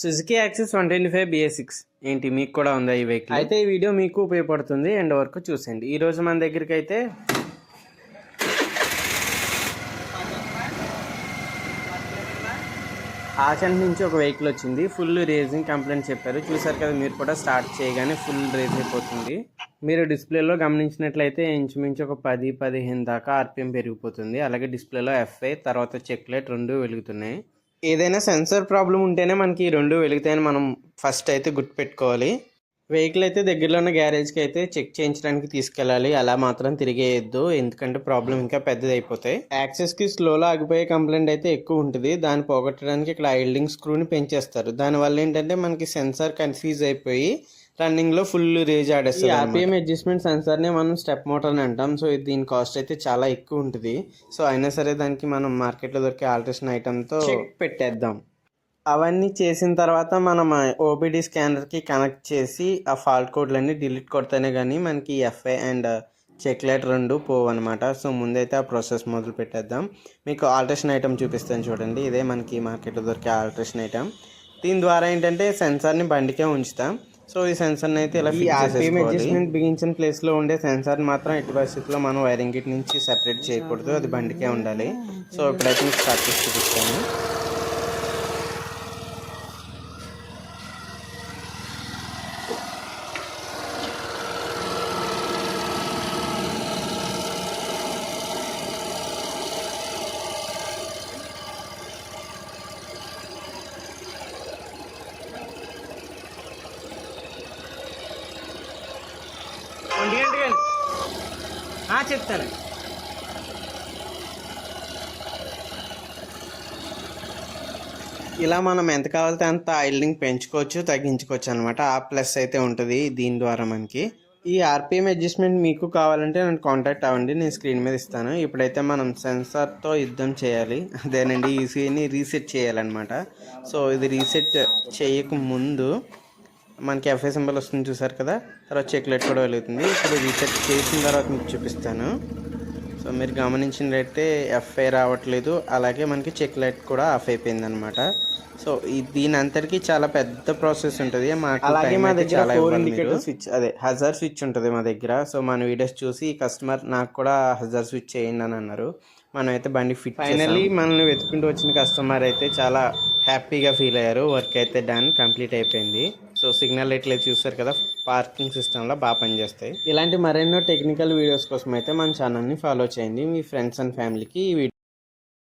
Suzuki axis 125 BS6 ఏంటి మీకు కూడా ఉందా ఈ వెహికల్? అయితే ఈ వీడియో మీకు ఉపయోగపడుతుంది, ఎండ్ వరకు చూసేయండి. ఈరోజు మన దగ్గరికి అయితే ఆచంట్ నుంచి ఒక వెహికల్ వచ్చింది. ఫుల్ రేసింగ్ కంప్లైంట్ చెప్పారు, చూసారు కదా మీరు కూడా. స్టార్ట్ చేయగానే ఫుల్ రేస్ అయిపోతుంది. మీరు డిస్ప్లేలో గమనించినట్లయితే ఇంచుమించు ఒక 10-15 దాకా ఆర్పిఎం పెరిగిపోతుంది. అలాగే డిస్ప్లేలో ఎఫ్ఐ తర్వాత చెక్ లైట్ రెండు వెలుగుతున్నాయి. ఏదైనా సెన్సర్ ప్రాబ్లం ఉంటేనే మనకి ఈ రెండు వెలుగుతాయని మనం ఫస్ట్ అయితే గుర్తుపెట్టుకోవాలి. వెహికల్ అయితే దగ్గరలో ఉన్న గ్యారేజ్కి అయితే చెక్ చేయించడానికి తీసుకెళ్ళాలి. అలా మాత్రం తిరిగేయద్దు, ఎందుకంటే ప్రాబ్లం ఇంకా పెద్దది అయిపోతాయి. యాక్సెస్కి స్లోలో ఆగిపోయే కంప్లైంట్ అయితే ఎక్కువ ఉంటుంది. దాన్ని పోగొట్టడానికి ఇక్కడ ఐల్డింగ్ స్క్రూని పెంచేస్తారు. దానివల్ల ఏంటంటే మనకి సెన్సార్ కన్ఫ్యూజ్ అయిపోయి రన్నింగ్లో ఫుల్ రేజ్ ఆడేస్తుంది. ఆర్పిఎం అడ్జస్ట్మెంట్ సెన్సార్నే మనం స్టెప్ మోటార్ అని అంటాం. సో దీని కాస్ట్ అయితే చాలా ఎక్కువ ఉంటుంది. సో అయినా సరే దానికి మనం మార్కెట్లో దొరికే ఆల్ట్రేషన్ ఐటమ్తో పెట్టేద్దాం. అవన్నీ చేసిన తర్వాత మనం ఓబిడి స్కానర్కి కనెక్ట్ చేసి ఆ ఫాల్ట్ కోడ్లన్నీ డిలీట్ కొడితేనే కానీ మనకి ఎఫ్ఐ అండ్ చెక్ లైట్ రెండు పోవన్నమాట. సో ముందైతే ఆ ప్రాసెస్ మొదలు పెట్టేద్దాం. మీకు ఆల్ట్రేషన్ ఐటమ్ చూపిస్తాను చూడండి. ఇదే మనకి మార్కెట్లో దొరికే ఆల్ట్రేషన్ ఐటమ్. దీని ద్వారా ఏంటంటే సెన్సార్ని బండికే ఉంచుతాం. సో ఈ సెన్సార్ని అయితే ఇలా ఆర్పిఎం అడ్జస్ట్మెంట్ బిగించిన ప్లేస్లో ఉండే సెన్సార్ని మాత్రం ఎట్టి పరిస్థితుల్లో మనం వైరింగ్ కిట్ నుంచి సెపరేట్ చేయకూడదు, అది బండికే ఉండాలి. సో ఇప్పుడైతే మీకు స్టార్ట్ చేసి చూపిస్తాను. చెప్తాను. ఇలా మనం ఎంత కావాలితే అంత ఐల్డింగ్ పెంచుకోవచ్చు, తగ్గించుకోవచ్చు అనమాట. ఆ ప్లస్ అయితే ఉంటుంది దీని ద్వారా మనకి. ఈ ఆర్పిఎం అడ్జస్ట్మెంట్ మీకు కావాలంటే నన్ను కాంటాక్ట్ అవ్వండి, నేను స్క్రీన్ మీద ఇస్తాను. ఇప్పుడైతే మనం సెన్సార్తో యుద్ధం చేయాలి. అదేనండి, ఈసీని రీసెట్ చేయాలన్నమాట. సో ఇది రీసెట్ చేయక ముందు మనకి ఎఫ్ఐ సింబల్ వస్తుంది చూసారు కదా, తర్వాత చెక్ లైట్ కూడా వెలుగుతుంది. ఇప్పుడు రీసెట్ చేసిన తర్వాత మీకు చూపిస్తాను. సో మీరు గమనించినట్లయితే ఎఫ్ఐ రావట్లేదు, అలాగే మనకి చెక్ లైట్ కూడా ఆఫ్ అయిపోయింది అనమాట. సో దీని అంతటికీ చాలా పెద్ద ప్రాసెస్ ఉంటుంది. అలాగే మా దగ్గర 4 ఇండికేటర్ స్విచ్, అదే హజార్ స్విచ్ ఉంటుంది మా దగ్గర. సో మన వీడియోస్ చూసి కస్టమర్ నాకు కూడా హజార్ స్విచ్ చేయండి అని అన్నారు. మనం అయితే బండి ఫిట్. ఫైనల్లీ మనల్ని వెతుకుంటూ వచ్చిన కస్టమర్ అయితే చాలా హ్యాపీగా ఫీల్ అయ్యారు. వర్క్ అయితే డన్, కంప్లీట్ అయిపోయింది. సో సిగ్నల్ లైట్లు అయితే చూస్తారు కదా, పార్కింగ్ సిస్టంలో బాగా పనిచేస్తాయి. ఇలాంటి మరెన్నో టెక్నికల్ వీడియోస్ కోసం అయితే మన ఛానల్ని ఫాలో చేయండి. మీ ఫ్రెండ్స్ అండ్ ఫ్యామిలీకి ఈ వీడియో